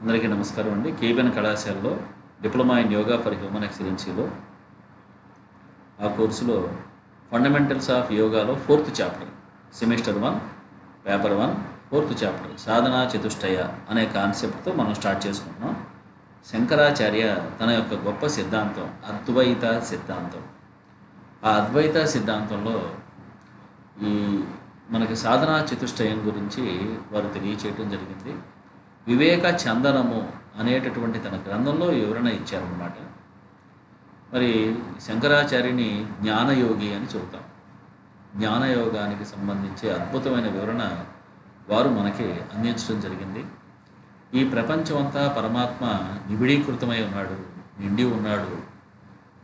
అందరికీ నమస్కారం అండి. కేబిఎన్ కళాశాలలో diploma in yoga for human ఎక్సలెన్సీలో ఆ కోర్సులో ఫండమెంటల్స్ ఆఫ్ యోగాలో 4th chapter semester 1 paper 1 4th chapter సాధనా చతుష్టయ అనే కాన్సెప్ట్తో మనం స్టార్ట్ చేసుకుంటున్నాం. శంకరాచార్య తన యొక్క గొప్ప సిద్ధాంతం అద్వైత సిద్ధాంతం. ఆ అద్వైత సిద్ధాంతంలో ఈ మనకి సాధనా చతుష్టయం గురించి వారు తెలియచేయటం జరిగింది. వివేక చందనము అనేటటువంటి తన గ్రంథంలో వివరణ ఇచ్చారన్నమాట. మరి శంకరాచార్యుని జ్ఞానయోగి అని చెబుతాం. జ్ఞానయోగానికి సంబంధించి అద్భుతమైన వివరణ వారు మనకి అందించడం జరిగింది. ఈ ప్రపంచం అంతా పరమాత్మ నిబిడీకృతమై ఉన్నాడు, నిండి ఉన్నాడు,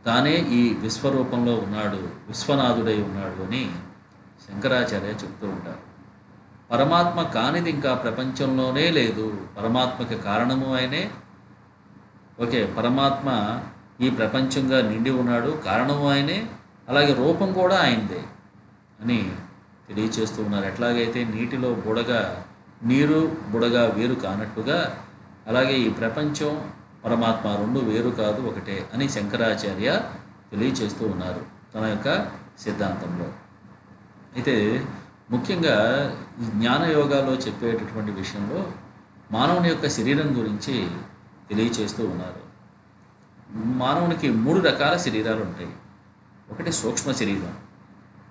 తానే ఈ విశ్వరూపంలో ఉన్నాడు, విశ్వనాథుడై ఉన్నాడు అని శంకరాచార్య చెప్తూ ఉంటారు. పరమాత్మ కానిది ఇంకా ప్రపంచంలోనే లేదు. పరమాత్మకి కారణము ఆయనే. పరమాత్మ ఈ ప్రపంచంగా నిండి ఉన్నాడు, కారణము ఆయనే, అలాగే రూపం కూడా ఆయనదే అని తెలియచేస్తూ ఉన్నారు. ఎట్లాగైతే నీటిలో నీరు బుడగ వేరు కానట్టుగా, అలాగే ఈ ప్రపంచం పరమాత్మ రెండు వేరు కాదు, ఒకటే అని శంకరాచార్య తెలియచేస్తూ ఉన్నారు తన యొక్క సిద్ధాంతంలో. అయితే ముఖ్యంగా ఈ జ్ఞానయోగాలో చెప్పేటటువంటి విషయంలో మానవుని యొక్క శరీరం గురించి తెలియచేస్తూ ఉన్నారు. మానవునికి 3 రకాల శరీరాలు ఉంటాయి. ఒకటి సూక్ష్మ శరీరం,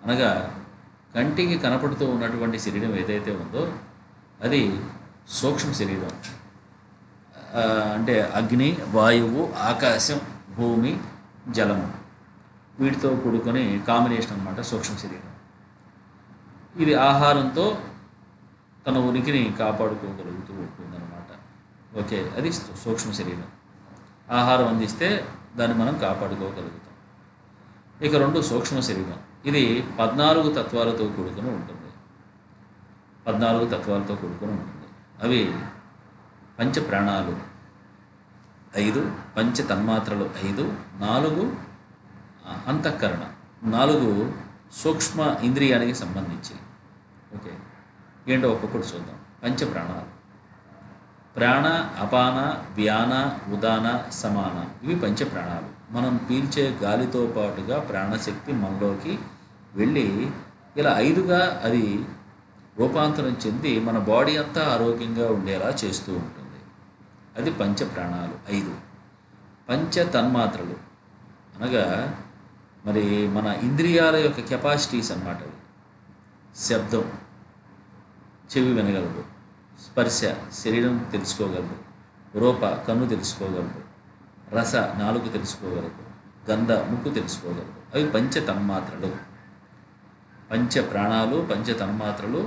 అనగా కంటికి కనపడుతూ ఉన్నటువంటి శరీరం ఏదైతే ఉందో అది సూక్ష్మ శరీరం. అంటే అగ్ని, వాయువు, ఆకాశం, భూమి, జలము వీటితో కూడుకొని కాంబినేషన్ అన్నమాట సూక్ష్మ శరీరం. ఇది ఆహారంతో తన ఉనికిని కాపాడుకోగలుగుతూ ఉంటుందన్నమాట. అది సూక్ష్మ శరీరం. ఆహారం అందిస్తే దాన్ని మనం కాపాడుకోగలుగుతాం. ఇక 2 సూక్ష్మ శరీరం. ఇది 14 తత్వాలతో కూడుకొని ఉంటుంది. 14 తత్వాలతో కూడుకొని ఉంటుంది. అవి పంచ ప్రాణాలు 5, పంచ తన్మాత్రలు 5, 4 అంతఃకరణ 4 సూక్ష్మ ఇంద్రియానికి సంబంధించి. ఏంటో ఒక్కొక్కటి చూద్దాం. పంచ ప్రాణాలు: ప్రాణ, అపాన, వ్యాన, ఉదాన, సమాన. ఇవి పంచ ప్రాణాలు. మనం పీల్చే గాలితో పాటుగా ప్రాణశక్తి మనలోకి వెళ్ళి ఇలా 5గా అది రూపాంతరం చెంది మన బాడీ అంతా ఆరోగ్యంగా ఉండేలా చేస్తూ ఉంటుంది. అది పంచ ప్రాణాలు 5. పంచ తన్మాత్రలు అనగా మరి మన ఇంద్రియాల యొక్క కెపాసిటీస్ అన్నమాట. శబ్దం, చెవి వినగలదు. స్పర్శ, శరీరం తెలుసుకోగలదు. రూప, కన్ను తెలుసుకోగలదు. రస, నాలుగు తెలుసుకోగలదు. గంధ, ముక్కు తెలుసుకోగలదు. అవి పంచ తన్మాత్రలు. పంచ ప్రాణాలు, పంచ తన్మాత్రలు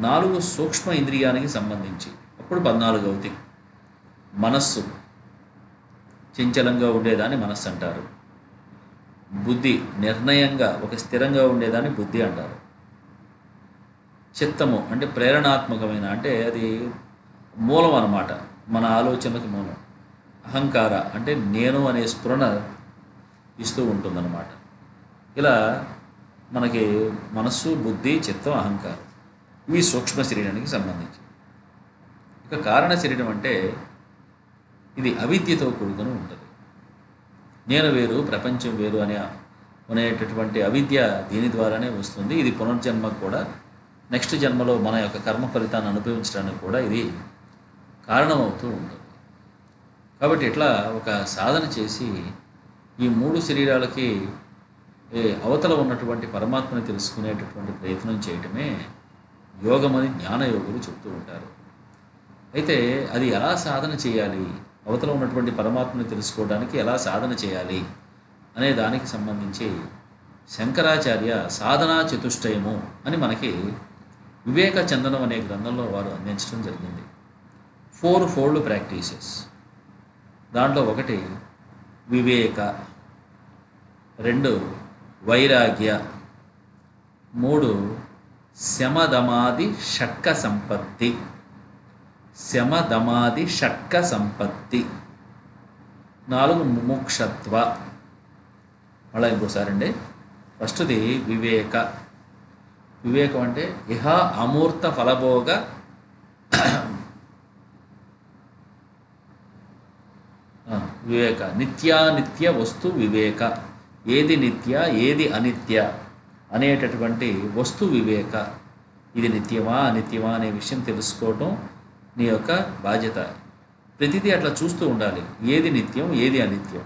4 సూక్ష్మ ఇంద్రియానికి సంబంధించి. అప్పుడు 14 అవుతాయి. మనస్సు, చంచలంగా ఉండేదాన్ని మనస్సు అంటారు. బుద్ధి, నిర్ణయంగా స్థిరంగా ఉండేదాన్ని బుద్ధి అంటారు. చిత్తము అంటే ప్రేరణాత్మకమైన, అంటే అది మూలం అన్నమాట, మన ఆలోచనలకు మూలం. అహంకార అంటే నేను అనే స్ఫురణ ఇస్తూ ఉంటుందన్నమాట. ఇలా మనకి మనస్సు, బుద్ధి, చిత్తం, అహంకారం ఇవి సూక్ష్మ శరీరానికి సంబంధించి. ఇక కారణ శరీరం అంటే ఇది అవిద్యతో కూడుకొని ఉంటుంది. నేను వేరు, ప్రపంచం వేరు అనేటటువంటి అవిద్య దీని ద్వారానే వస్తుంది. ఇది పునర్జన్మకు కూడా, నెక్స్ట్ జన్మలో మన యొక్క కర్మ ఫలితాన్ని అనుభవించడానికి కూడా ఇది కారణమవుతూ ఉంటుంది. కాబట్టి ఇట్లా ఒక సాధన చేసి ఈ 3 శరీరాలకి అవతల ఉన్నటువంటి పరమాత్మని తెలుసుకునేటటువంటి ప్రయత్నం చేయటమే యోగమని జ్ఞానయోగులు చెప్తూ ఉంటారు. అయితే అది ఎలా సాధన చేయాలి, అవతల ఉన్నటువంటి పరమాత్మని తెలుసుకోవడానికి ఎలా సాధన చేయాలి అనే దానికి సంబంధించి శంకరాచార్య సాధనా చతుష్టయము అని మనకి వివేక చందనం అనే గ్రంథంలో వారు అందించడం జరిగింది. 4 ఫోల్డ్ ప్రాక్టీసెస్. దాంట్లో 1 వివేక, 2 వైరాగ్య, 3 శమదమాది షట్క సంపత్తి. శమదమాది షట్క సంపత్తి. 4 ముముక్షత్వ. మళ్ళీ ఇంకోసారి అండి. ఫస్ట్ది వివేక. వివేకం అంటే ఇహ అమూర్త ఫలభోగ వివేక. నిత్యానిత్య వస్తు వివేక. ఏది నిత్య ఏది అనిత్య అనేటటువంటి వస్తు వివేక. ఇది నిత్యమా అనిత్యమా అనే విషయం తెలుసుకోవటం నీ యొక్క బాధ్యత. ప్రతిదీ అట్లా చూస్తూ ఉండాలి. ఏది నిత్యం ఏది అనిత్యం.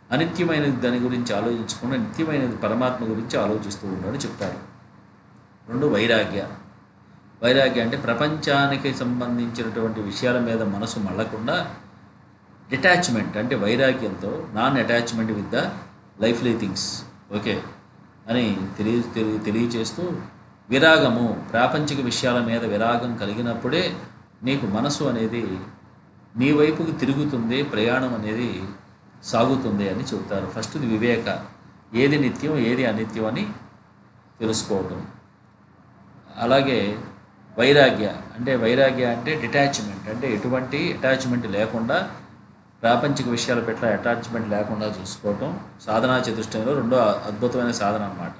అనిత్యమైనది దాని గురించి ఆలోచించకుండా నిత్యమైనది పరమాత్మ గురించి ఆలోచిస్తూ ఉండాలని చెప్తారు. 2 వైరాగ్య. వైరాగ్య అంటే ప్రపంచానికి సంబంధించినటువంటి విషయాల మీద మనసు మళ్ళకుండా డిటాచ్మెంట్ అంటే వైరాగ్యంతో నాన్ అటాచ్మెంట్ విత్ ద లైఫ్లీ థింగ్స్ ఓకే అని తెలియచేస్తూ విరాగము. ప్రాపంచిక విషయాల మీద విరాగం కలిగినప్పుడే నీకు మనసు అనేది నీ వైపుకి తిరుగుతుంది, ప్రయాణం అనేది సాగుతుంది అని చెబుతారు. ఫస్ట్ది వివేక. ఏది నిత్యం ఏది అనిత్యం అని తెలుసుకోవటం. అలాగే వైరాగ్య అంటే డిటాచ్మెంట్ అంటే ఎటువంటి అటాచ్మెంట్ లేకుండా ప్రాపంచిక విషయాల పట్ల అటాచ్మెంట్ లేకుండా చూసుకోవటం సాధనా చతుష్టయంలో 2వ అద్భుతమైన సాధన అన్నమాట.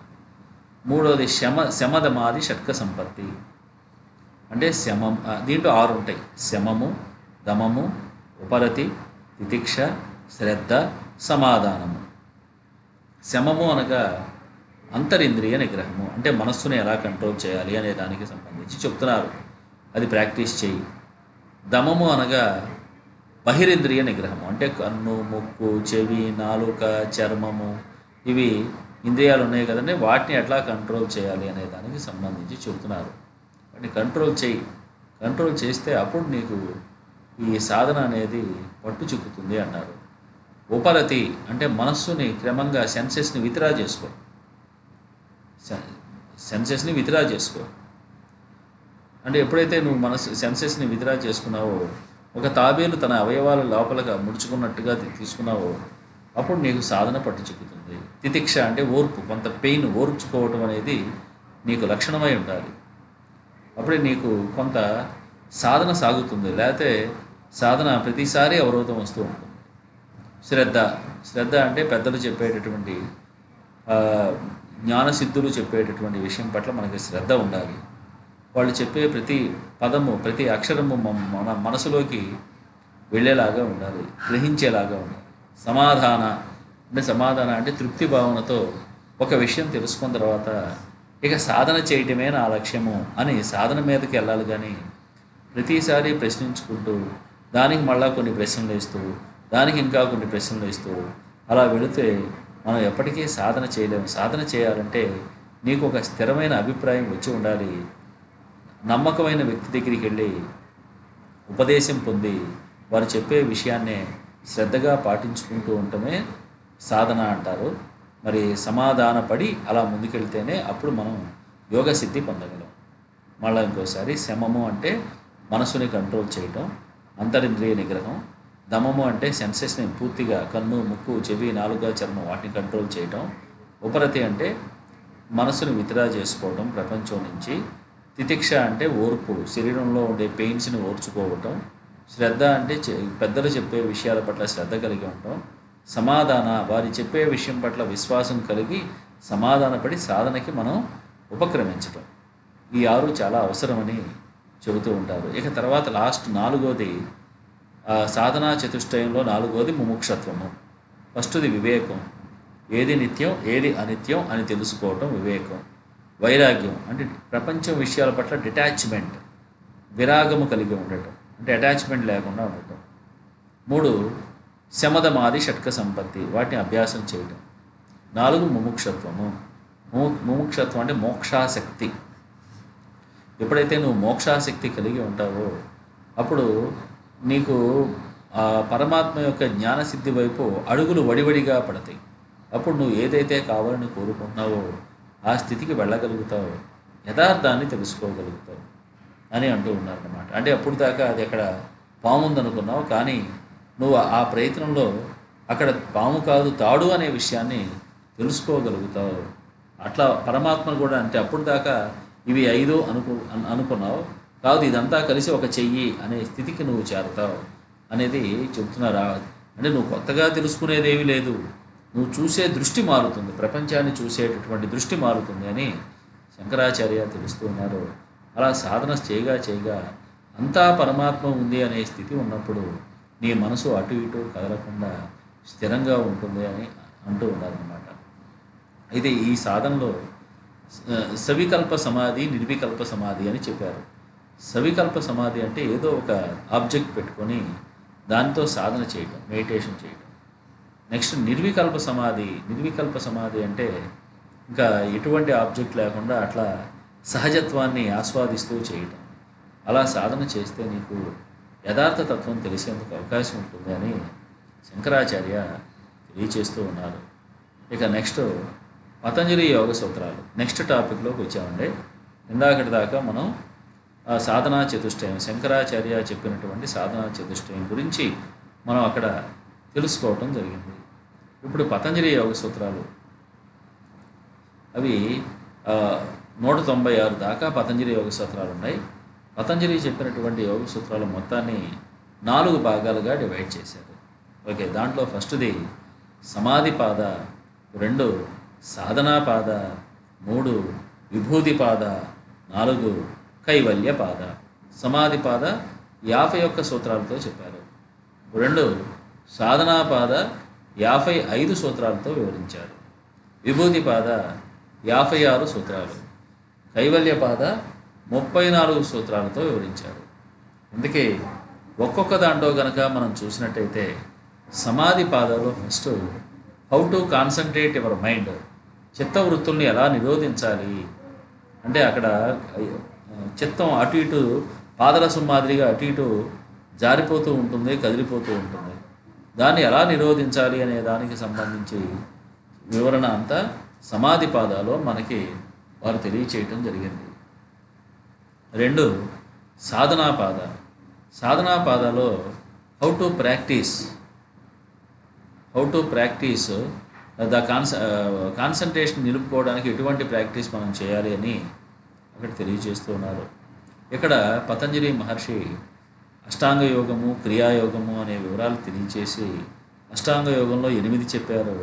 3వది శమదమాది షట్క సంపత్తి అంటే శమం. దీంట్లో 6 ఉంటాయి. శమము, దమము, ఉపరతి, తితిక్ష, శ్రద్ధ, సమాధానము. శమము అనగా అంతరింద్రియ నిగ్రహము అంటే మనస్సుని ఎలా కంట్రోల్ చేయాలి అనే దానికి సంబంధించి చెప్తున్నారు. అది ప్రాక్టీస్ చేయి. దమము అనగా బహిరింద్రియ నిగ్రహము అంటే కన్ను, ముక్కు, చెవి, నాలుక, చర్మము ఇవి ఇంద్రియాలు ఉన్నాయి కదండి, వాటిని ఎట్లా కంట్రోల్ చేయాలి అనే దానికి సంబంధించి చెబుతున్నారు. వాటిని కంట్రోల్ చేయి. కంట్రోల్ చేస్తే అప్పుడు నీకు ఈ సాధన అనేది పట్టు చిక్కుతుంది అన్నారు. ఉపరతి అంటే మనస్సుని క్రమంగా సెన్సెస్ని విత్డ్రా చేసుకో. సెన్సెస్ని విత్డ్రా చేసుకో అంటే ఎప్పుడైతే నువ్వు సెన్సెస్ని విత్డ్రా చేసుకున్నావో, ఒక తాబేలు తన అవయవాల లోపలగా ముడుచుకున్నట్టుగా తీసుకున్నావో అప్పుడు నీకు సాధన పట్టు చిక్కుతుంది. తితిక్ష అంటే ఓర్పు. కొంత పెయిన్ ఓర్చుకోవటం అనేది నీకు లక్షణమై ఉండాలి. అప్పుడే నీకు కొంత సాధన సాగుతుంది. లేకపోతే సాధన ప్రతిసారి అవరోధం వస్తూ ఉంటుంది. శ్రద్ధ అంటే పెద్దలు చెప్పేటటువంటి జ్ఞానసిద్ధులు చెప్పేటటువంటి విషయం పట్ల మనకి శ్రద్ధ ఉండాలి. వాళ్ళు చెప్పే ప్రతి పదము ప్రతి అక్షరము మన మనసులోకి వెళ్ళేలాగా ఉండాలి, గ్రహించేలాగా ఉండాలి. సమాధాన అంటే తృప్తి భావనతో ఒక విషయం తెలుసుకున్న తర్వాత ఇక సాధన చేయటమే నా లక్ష్యము అని సాధన మీదకి వెళ్ళాలి. కానీ ప్రతిసారి ప్రశ్నించుకుంటూ దానికి మళ్ళా కొన్ని ప్రశ్నలు వేస్తూ దానికి ఇంకా కొన్ని ప్రశ్నలు వేస్తూ అలా వెళితే మనం ఎప్పటికీ సాధన చేయలేము. సాధన చేయాలంటే నీకు ఒక స్థిరమైన అభిప్రాయం వచ్చి ఉండాలి. నమ్మకమైన వ్యక్తి దగ్గరికి వెళ్ళి ఉపదేశం పొంది వారు చెప్పే విషయాన్నే శ్రద్ధగా పాటించుకుంటూ ఉండటమే సాధన అంటారు. మరి సమాధానపడి అలా ముందుకెళ్తేనే అప్పుడు మనం యోగ సిద్ధి పొందగలం. మళ్ళీ ఇంకోసారి శమము అంటే మనసుని కంట్రోల్ చేయటం, అంతరింద్రియ నిగ్రహం. దమము అంటే సెన్సెస్ని పూర్తిగా కన్ను, ముక్కు, చెవి, నాలుక, చర్మం వాటిని కంట్రోల్ చేయటం. ఉపరతి అంటే మనసుని విత్డ్రా చేసుకోవడం ప్రపంచం నుంచి. తితిక్ష అంటే ఓర్పు, శరీరంలో ఉండే పెయిన్స్ని ఓర్చుకోవటం. శ్రద్ధ అంటే పెద్దలు చెప్పే విషయాల పట్ల శ్రద్ధ కలిగి ఉండటం. సమాధాన వారి చెప్పే విషయం పట్ల విశ్వాసం కలిగి సమాధానపడి సాధనకి మనం ఉపక్రమించటం. ఈ 6 చాలా అవసరమని చెబుతూ ఉంటారు. ఇక తర్వాత లాస్ట్ 4వది సాధనా చతుష్టయంలో 4వది ముముక్షత్వము. ఫస్ట్ది వివేకం. ఏది నిత్యం ఏది అనిత్యం అని తెలుసుకోవటం వివేకం. వైరాగ్యం అంటే ప్రపంచం విషయాల పట్ల డిటాచ్మెంట్, విరాగము కలిగి ఉండటం అంటే అటాచ్మెంట్ లేకుండా ఉండటం. 3 శమదమాది షట్క సంపత్తి, వాటిని అభ్యాసం చేయటం. 4 ముముక్షత్వము. ముముక్షత్వం అంటే మోక్షాసక్తి. ఎప్పుడైతే నువ్వు మోక్షాసక్తి కలిగి ఉంటావో అప్పుడు నీకు పరమాత్మ యొక్క జ్ఞానసిద్ధి వైపు అడుగులు వడివడిగా పడతాయి. అప్పుడు నువ్వు ఏదైతే కావాలని కోరుకుంటున్నావో ఆ స్థితికి వెళ్ళగలుగుతావు, యథార్థాన్ని తెలుసుకోగలుగుతావు అని అంటూ ఉన్నారన్నమాట. అంటే అప్పుడు దాకా అది అక్కడ పాము ఉందనుకున్నావు, కానీ నువ్వు ఆ ప్రయత్నంలో అక్కడ పాము కాదు తాడు అనే విషయాన్ని తెలుసుకోగలుగుతావు. అట్లా పరమాత్మ కూడా అంటే అప్పుడు దాకా ఇవి 5 అనుకున్నావు కాదు, ఇదంతా కలిసి ఒక చెయ్యి అనే స్థితికి నువ్వు చేరుతావు అనేది చెబుతున్నారు. అంటే నువ్వు కొత్తగా తెలుసుకునేదేమీ లేదు, నువ్వు చూసే దృష్టి మారుతుంది, ప్రపంచాన్ని చూసేటటువంటి దృష్టి మారుతుంది అని శంకరాచార్య తెలుస్తూ ఉన్నారు. అలా సాధన చేయగా అంతా పరమాత్మ ఉంది అనే స్థితి ఉన్నప్పుడు నీ మనసు అటు ఇటు కదలకుండా స్థిరంగా ఉంటుంది అని అంటూ ఉన్నారన్నమాట. అయితే ఈ సాధనలో సవికల్ప సమాధి, నిర్వికల్ప సమాధి అని చెప్పారు. సవికల్ప సమాధి అంటే ఏదో ఒక ఆబ్జెక్ట్ పెట్టుకొని దాంతో సాధన చేయటం, మెడిటేషన్ చేయటం. నెక్స్ట్ నిర్వికల్ప సమాధి. నిర్వికల్ప సమాధి అంటే ఇంకా ఎటువంటి ఆబ్జెక్ట్ లేకుండా అట్లా సహజత్వాన్ని ఆస్వాదిస్తూ చేయటం. అలా సాధన చేస్తే నీకు యథార్థ తత్వం తెలిసేందుకు అవకాశం ఉంటుంది అని శంకరాచార్య తెలియచేస్తూ ఉన్నారు. ఇక నెక్స్ట్ పతంజలి యోగ సూత్రాలు. నెక్స్ట్ టాపిక్లోకి వచ్చామండి. ఇందాకటి దాకా మనం సాధనా చతుష్టయం, శంకరాచార్య చెప్పినటువంటి సాధనా చతుష్టయం గురించి మనం అక్కడ తెలుసుకోవటం జరిగింది. ఇప్పుడు పతంజలి యోగ సూత్రాలు అవి 196 దాకా పతంజలి యోగ సూత్రాలు ఉన్నాయి. పతంజలి చెప్పినటువంటి యోగ సూత్రాలు మొత్తాన్ని 4 భాగాలుగా డివైడ్ చేశారు. ఓకే, దాంట్లో ఫస్ట్ది సమాధి పాద, 2 సాధనా పాద, 3 విభూతి పాద, 4 కైవల్య పాద. సమాధి పాద 51 సూత్రాలతో చెప్పారు. 2 సాధనా పాద 55 సూత్రాలతో వివరించారు. విభూతి పాద 56 సూత్రాలు, కైవల్య పాద 34 సూత్రాలతో వివరించారు. అందుకే ఒక్కొక్క దాంట్లో కనుక మనం చూసినట్టయితే సమాధి పాదలో first how to concentrate your mind, చిత్తవృత్తుల్ని ఎలా నిరోధించాలి అంటే అక్కడ చిత్తం అటు ఇటు పాదరసం మాదిరిగా అటు ఇటు జారిపోతూ ఉంటుంది, కదిలిపోతూ ఉంటుంది. దాన్ని ఎలా నిరోధించాలి అనే దానికి సంబంధించి వివరణ అంతా సమాధి పాదాలో మనకి వారు తెలియచేయటం జరిగింది. 2 సాధనా పాద. సాధనా పాదలో how to practice the concentration నిలుపుకోవడానికి ఎటువంటి ప్రాక్టీస్ మనం చేయాలి అని అక్కడ తెలియజేస్తూ ఉన్నారు. ఇక్కడ పతంజలి మహర్షి అష్టాంగ యోగము, క్రియాయోగము అనే వివరాలు తెలియచేసి అష్టాంగ యోగంలో 8 చెప్పారు.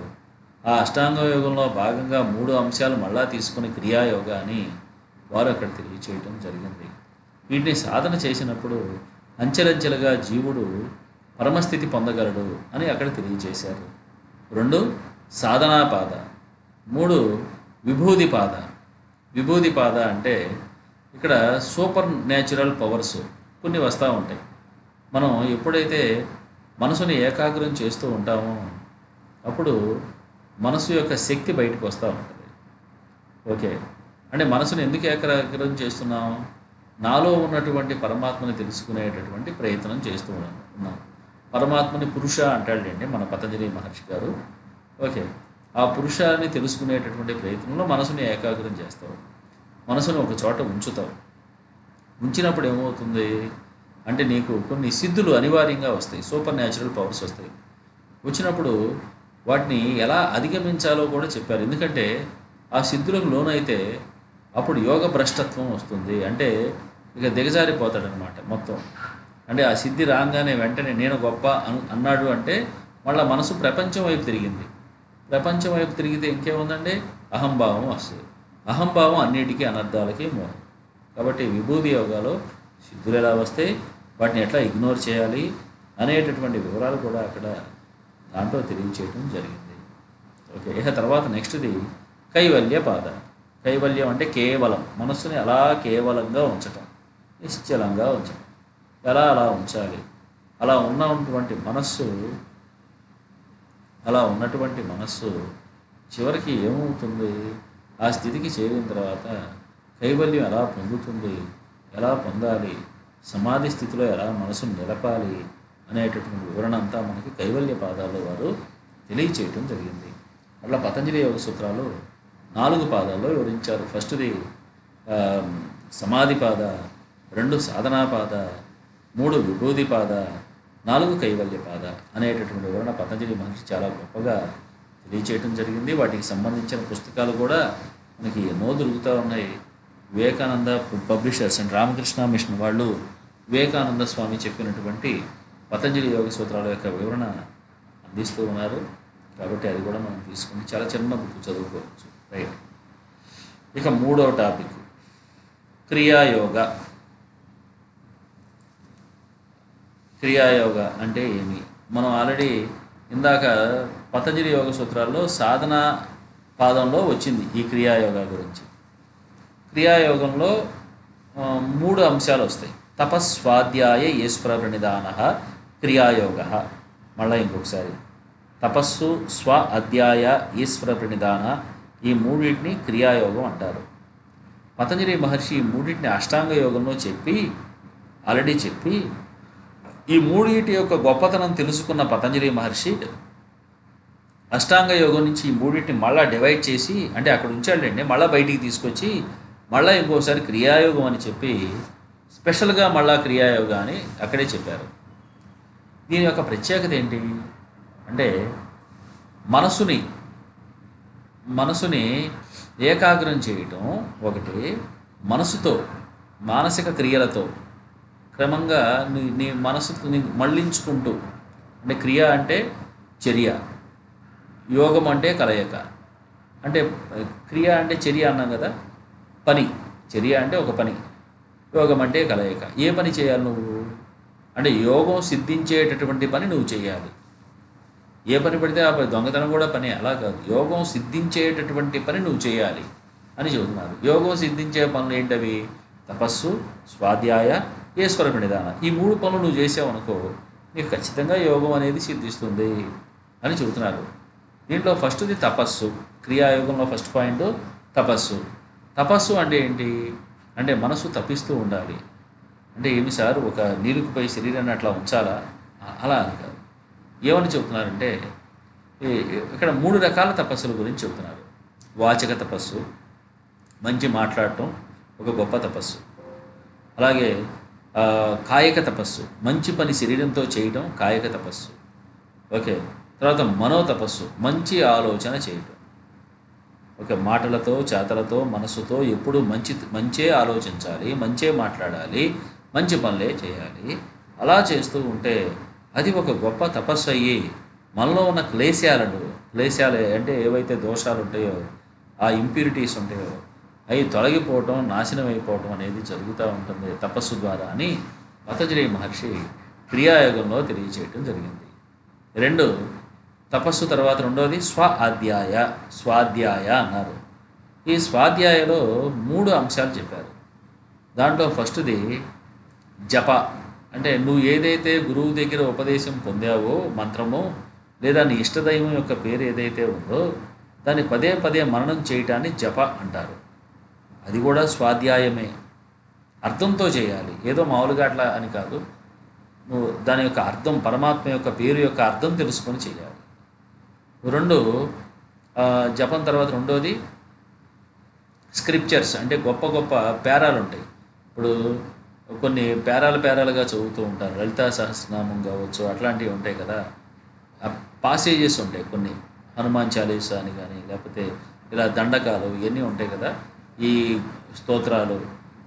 ఆ అష్టాంగ యోగంలో భాగంగా 3 అంశాలు మళ్ళా తీసుకుని క్రియాయోగ అని వారు అక్కడ తెలియచేయటం జరిగింది. వీటిని సాధన చేసినప్పుడు అంచెలంచెలుగా జీవుడు పరమస్థితి పొందగలడు అని అక్కడ తెలియజేశారు. 2 సాధనా పాద, 3 విభూతి పాద. విభూతి పాద అంటే ఇక్కడ సూపర్ న్యాచురల్ పవర్స్ కొన్ని వస్తూ ఉంటాయి. మనం ఎప్పుడైతే మనసుని ఏకాగ్రం చేస్తూ ఉంటామో అప్పుడు మనసు యొక్క శక్తి బయటకు వస్తూ ఉంటుంది. ఓకే, అంటే మనసుని ఎందుకు ఏకాగ్రం చేస్తున్నాం? నాలో ఉన్నటువంటి పరమాత్మని తెలుసుకునేటటువంటి ప్రయత్నం చేస్తూ ఉన్నాం. పరమాత్మని పురుష అంటాడండి మన పతంజలి మహర్షి గారు. ఓకే, ఆ పురుషాన్ని తెలుసుకునేటటువంటి ప్రయత్నంలో మనసుని ఏకాగ్రం చేస్తావు, మనసుని ఒక చోట ఉంచుతావు. ఉంచినప్పుడు ఏమవుతుంది అంటే నీకు కొన్ని సిద్ధులు అనివార్యంగా వస్తాయి, సూపర్ న్యాచురల్ పవర్స్ వస్తాయి. వచ్చినప్పుడు వాటిని ఎలా అధిగమించాలో కూడా చెప్పారు. ఎందుకంటే ఆ సిద్ధులకు లోనైతే అప్పుడు యోగ భ్రష్టత్వం వస్తుంది. అంటే ఇక దిగజారిపోతాడనమాట మొత్తం. అంటే ఆ సిద్ధి రాగానే వెంటనే నేను గొప్ప అన్నాడు అంటే మళ్ళీ మనసు ప్రపంచం వైపు తిరిగింది. ప్రపంచం వైపు తిరిగితే ఇంకేముందండి? అహంభావం వస్తుంది. అహంభావం అన్నిటికీ అనర్థాలకి మూలం. కాబట్టి విభూతి యోగాలో సిద్ధులు ఎలా వస్తాయి, వాటిని ఎట్లా ఇగ్నోర్ చేయాలి అనేటటువంటి వివరాలు కూడా అక్కడ దాంట్లో తెలియచేయడం జరిగింది. ఓకే, ఇక తర్వాత నెక్స్ట్ది కైవల్య పాద. కైవల్యం అంటే కేవలం, మనస్సుని అలా కేవలంగా ఉంచటం, నిశ్చలంగా ఉంచటం. ఎలా అలా ఉంచాలి? అలా ఉన్నటువంటి మనస్సు చివరికి ఏమవుతుంది? ఆ స్థితికి చేరిన తర్వాత కైవల్యం ఎలా పొందుతుంది, ఎలా పొందాలి, సమాధి స్థితిలో ఎలా మనసును నిలపాలి అనేటటువంటి వివరణ అంతా మనకి కైవల్య పాదాల్లో వారు తెలియచేయటం జరిగింది. అట్లా పతంజలి యోగ సూత్రాలు 4 పాదాల్లో వివరించారు. ఫస్ట్ది సమాధి పాద, 2 సాధనా పాద, 3 విభూతి పాద, 4 కైవల్య పాద అనేటటువంటి వివరణ పతంజలి మహర్షి చాలా గొప్పగా తెలియచేయటం జరిగింది. వాటికి సంబంధించిన పుస్తకాలు కూడా మనకి ఎన్నో దొరుకుతూ ఉన్నాయి. Vivekananda publishers and Ramakrishna mission వాళ్ళు వివేకానంద స్వామి చెప్పినటువంటి పతంజలి యోగ సూత్రాల యొక్క వివరణ అందిస్తూ ఉన్నారు. కాబట్టి అది కూడా మనం తీసుకుని చాలా చిన్న బుక్ చదువుకోవచ్చు. రైట్, ఇక 3వ టాపిక్ క్రియాయోగ. క్రియాయోగ అంటే ఏమి? మనం ఆల్రెడీ ఇందాక పతంజలి యోగ సూత్రాల్లో సాధన పాదంలో వచ్చింది ఈ క్రియాయోగ గురించి. క్రియాయోగంలో 3 అంశాలు వస్తాయి. తపస్వాధ్యాయ ఈశ్వర ప్రణిధాన క్రియాయోగ. మళ్ళీ ఇంకొకసారి తపస్సు, స్వ అధ్యాయ, ఈశ్వర ప్రణిధాన, ఈ మూడింటిని క్రియాయోగం అంటారు. పతంజలి మహర్షి ఈ మూడింటిని అష్టాంగ యోగంలో ఆల్రెడీ చెప్పి ఈ మూడింటి యొక్క గొప్పతనం తెలుసుకున్న పతంజలి మహర్షి అష్టాంగ యోగం నుంచి ఈ మూడింటిని మళ్ళీ డివైడ్ చేసి, అంటే అక్కడ ఉంచాడండి, మళ్ళీ బయటికి తీసుకొచ్చి మళ్ళీ ఇంకోసారి క్రియాయోగం అని చెప్పి స్పెషల్గా మళ్ళా క్రియాయోగ అని అక్కడే చెప్పారు. దీని యొక్క ప్రత్యేకత ఏంటి అంటే మనసుని ఏకాగ్రం చేయటం ఒకటి, మనసుతో మానసిక క్రియలతో క్రమంగా నీ మనసుని మళ్ళించుకుంటూ, అంటే క్రియ అంటే చర్య, యోగం అంటే కలయిక, అంటే క్రియ అంటే చర్య అన్నాం కదా, పని, చర్య అంటే ఒక పని, యోగం అంటే కలయిక. ఏ పని చేయాలి నువ్వు అంటే యోగం సిద్ధించేటటువంటి పని నువ్వు చేయాలి. ఏ పని పడితే ఆ పని, దొంగతనం కూడా పని, అలా కాదు, యోగం సిద్ధించేటటువంటి పని నువ్వు చేయాలి అని చెబుతున్నారు. యోగం సిద్ధించే పనులు ఏంటవి? తపస్సు, స్వాధ్యాయ, ఈశ్వర ప్రణిధాన. ఈ 3 పనులు నువ్వు చేసావనుకో నీకు ఖచ్చితంగా యోగం అనేది సిద్ధిస్తుంది అని చెబుతున్నారు. దీంట్లో ఫస్ట్ది తపస్సు. క్రియాయోగంలో ఫస్ట్ పాయింట్ తపస్సు. తపస్సు అంటే ఏంటి అంటే మనసు తప్పిస్తూ ఉండాలి. అంటే ఏమి సార్, ఒక నీరుకుపై శరీరాన్ని అట్లా ఉంచాలా? అలా అని కాదు. ఏమని చెబుతున్నారంటే ఇక్కడ 3 రకాల తపస్సుల గురించి చెబుతున్నారు. వాచక తపస్సు, మంచి మాట్లాడటం ఒక గొప్ప తపస్సు. అలాగే కాయక తపస్సు, మంచి పని శరీరంతో చేయటం కాయక తపస్సు. ఓకే, తర్వాత మనో తపస్సు, మంచి ఆలోచన చేయటం. ఓకే, మాటలతో, చేతలతో, మనసుతో ఎప్పుడు మంచే ఆలోచించాలి, మంచే మాట్లాడాలి, మంచి పనులే చేయాలి. అలా చేస్తూ ఉంటే అది ఒక గొప్ప తపస్సు అయ్యి మనలో ఉన్న క్లేశాలు అంటే ఏవైతే దోషాలు ఉంటాయో, ఆ ఇంప్యూరిటీస్ ఉంటాయో అవి తొలగిపోవటం, నాశనం అయిపోవటం అనేది జరుగుతూ ఉంటుంది తపస్సు ద్వారా అని పతంజలి మహర్షి క్రియాయోగంలో తెలియచేయటం జరిగింది. 2 తపస్సు తర్వాత రెండోది స్వాధ్యాయ అన్నారు. ఈ స్వాధ్యాయలో 3 అంశాలు చెప్పారు. దాంట్లో ఫస్ట్ది జప. అంటే నువ్వు ఏదైతే గురువు దగ్గర ఉపదేశం పొందావో, మంత్రమో లేదా నీ ఇష్టదైవం యొక్క పేరు ఏదైతే ఉందో దాన్ని పదే పదే మననం చేయటాన్ని జప అంటారు. అది కూడా స్వాధ్యాయమే, అర్థంతో చేయాలి, ఏదో మామూలుగా అట్లా అని కాదు. నువ్వు దాని యొక్క అర్థం, పరమాత్మ యొక్క పేరు యొక్క అర్థం తెలుసుకొని చేయాలి. 2 జపం తర్వాత రెండోది స్క్రిప్చర్స్. అంటే గొప్ప గొప్ప పేరాలు ఉంటాయి. ఇప్పుడు కొన్ని పేరాలుగా చదువుతూ ఉంటారు. లలితా సహస్రనామం కావచ్చు, అట్లాంటివి ఉంటాయి కదా. పాసేజెస్ ఉంటాయి కొన్ని, హనుమాన్ చాలీసా అని కానీ, లేకపోతే ఇలా దండకాలు, ఇవన్నీ ఉంటాయి కదా. ఈ స్తోత్రాలు,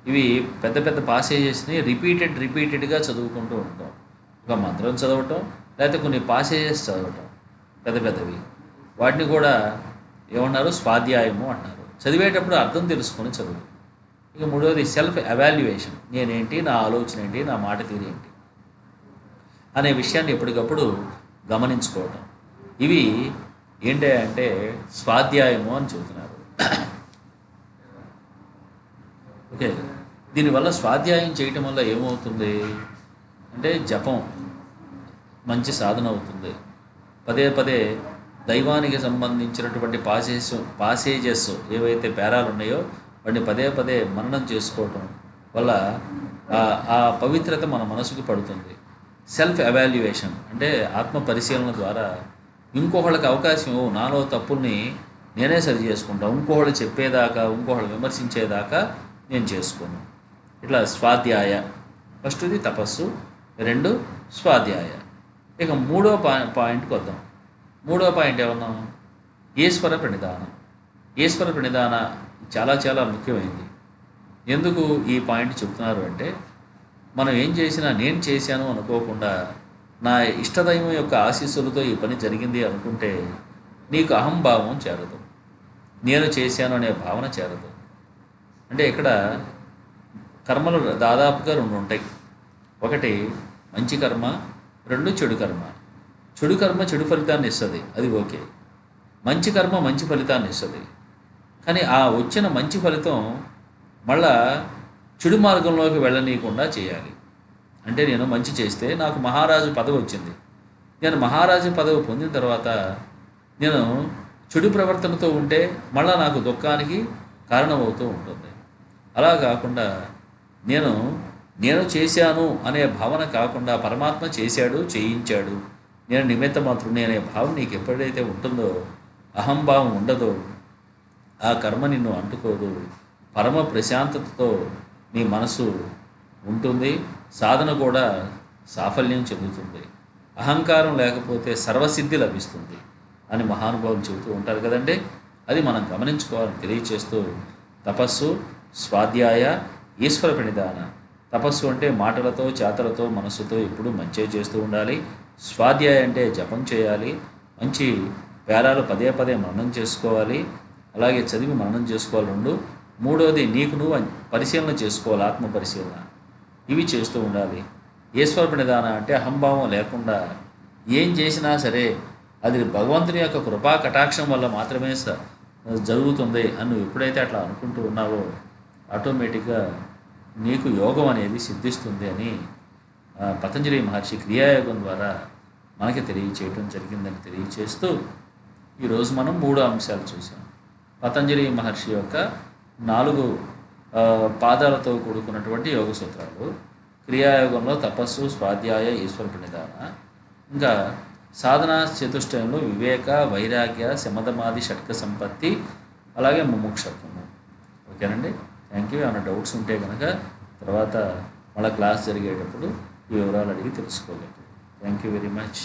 ఇవి పెద్ద పెద్ద పాసేజెస్ని రిపీటెడ్గా చదువుకుంటూ ఉంటాం. ఒక మంత్రం చదవటం, లేకపోతే కొన్ని పాసేజెస్ చదవటం పెద్దవి, వాటిని కూడా ఏమన్నారు? స్వాధ్యాయము అన్నారు. చదివేటప్పుడు అర్థం తెలుసుకొని చదువు. ఇక 3వది సెల్ఫ్ ఎవాల్యుయేషన్. నేనేంటి, నా ఆలోచన ఏంటి, నా మాట తీరేంటి అనే విషయాన్ని ఎప్పటికప్పుడు గమనించుకోవటం. ఇవి ఏంటి అంటే స్వాధ్యాయము అని చెబుతున్నారు. ఓకే, దీనివల్ల స్వాధ్యాయం చేయటం వల్ల ఏమవుతుంది అంటే జపం మంచి సాధన అవుతుంది. పదే దైవానికి సంబంధించినటువంటి పాసేజెస్ ఏవైతే పేరాలు ఉన్నాయో వాటిని పదే మననం చేసుకోవటం వల్ల ఆ పవిత్రత మన మనసుకు పడుతుంది. సెల్ఫ్ ఎవాల్యుయేషన్ అంటే ఆత్మ పరిశీలన ద్వారా ఇంకొకళ్ళకి అవకాశం, నాలో తప్పుల్ని నేనే సరి చేసుకుంటాను, ఇంకొకళ్ళు చెప్పేదాకా, ఇంకొకళ్ళు విమర్శించేదాకా నేను చేసుకోను. ఇట్లా స్వాధ్యాయ. ఫస్ట్ది తపస్సు, 2 స్వాధ్యాయ. ఇక 3వ పాయింట్కి వద్దాం. 3వ పాయింట్ ఏమన్నా? ఈశ్వర ప్రణిధానం. ఈశ్వర ప్రణిధాన చాలా ముఖ్యమైనది. ఎందుకు ఈ పాయింట్ చెప్తున్నారు అంటే, మనం ఏం చేసినా నేను చేశాను అనుకోకుండా నా ఇష్టదైవం యొక్క ఆశీస్సులతో ఈ పని జరిగింది అనుకుంటే నీకు అహంభావం చేరదు, నేను చేశాను అనే భావన చేరదు. అంటే ఇక్కడ కర్మలు దాదాపుగా 2 ఉంటాయి. ఒకటి మంచి కర్మ, రెండు చెడు కర్మ. చెడు కర్మ చెడు ఫలితాన్ని ఇస్తుంది, అది ఓకే. మంచి కర్మ మంచి ఫలితాన్ని ఇస్తుంది. కానీ ఆ వచ్చిన మంచి ఫలితం మళ్ళా చెడు మార్గంలోకి వెళ్ళనీయకుండా చేయాలి. అంటే నేను మంచి చేస్తే నాకు మహారాజు పదవి వచ్చింది. నేను మహారాజు పదవి పొందిన తర్వాత నేను చెడు ప్రవర్తనతో ఉంటే మళ్ళా నాకు దుఃఖానికి కారణమవుతూ ఉంటుంది. అలా కాకుండా నేను నేను చేశాను అనే భావన కాకుండా పరమాత్మ చేశాడు, చేయించాడు, నేను నిమిత్త మాత్రుడిని అనే భావం నీకు ఎప్పుడైతే ఉంటుందో, అహంభావం ఉండదో, ఆ కర్మ నిన్ను అంటుకోదు. పరమ ప్రశాంతతతో నీ మనసు ఉంటుంది. సాధన కూడా సాఫల్యం చెందుతుంది. అహంకారం లేకపోతే సర్వసిద్ధి లభిస్తుంది అని మహానుభావులు చెబుతూ ఉంటారు కదండి. అది మనం గమనించుకోవాలని తెలియచేస్తూ, తపస్సు, స్వాధ్యాయ, ఈశ్వర ప్రణిధాన. తపస్సు అంటే మాటలతో, చేతలతో, మనస్సుతో ఎప్పుడూ మంచి చేస్తూ ఉండాలి. స్వాధ్యాయ అంటే జపం చేయాలి. మంచి పేరాలు పదే పదే మననం చేసుకోవాలి. అలాగే చదివి మననం చేసుకోవాలి. రెండు, మూడోది నీకు నువ్వు పరిశీలన చేసుకోవాలి, ఆత్మ పరిశీలన. ఇవి చేస్తూ ఉండాలి. ఈశ్వర ప్రణిధాన అంటే అహంభావం లేకుండా ఏం చేసినా సరే అది భగవంతుని యొక్క కృపా కటాక్షం వల్ల మాత్రమే జరుగుతుంది అని నువ్వు ఎప్పుడైతే అట్లా అనుకుంటూ ఉన్నావో ఆటోమేటిక్గా నీకు యోగం అనేది సిద్ధిస్తుంది అని పతంజలి మహర్షి క్రియాయోగం ద్వారా మనకి తెలియచేయటం జరిగిందని తెలియచేస్తూ ఈరోజు మనం 3 అంశాలు చూసాం. పతంజలి మహర్షి యొక్క 4 పాదాలతో కూడుకున్నటువంటి యోగ సూత్రాలు. క్రియాయోగంలో తపస్సు, స్వాధ్యాయ, ఈశ్వర ప్రణిధాన. ఇంకా సాధనా చతుష్టయంలో వివేక, వైరాగ్య, శమధమాది షట్క సంపత్తి, అలాగే ముముక్షత్వము. ఓకేనండి. Thank you. ఏమైనా డౌట్స్ ఉంటే కనుక తర్వాత మళ్ళీ క్లాస్ జరిగేటప్పుడు ఈ వివరాలు అడిగి తెలుసుకోగలరు. Thank you very much.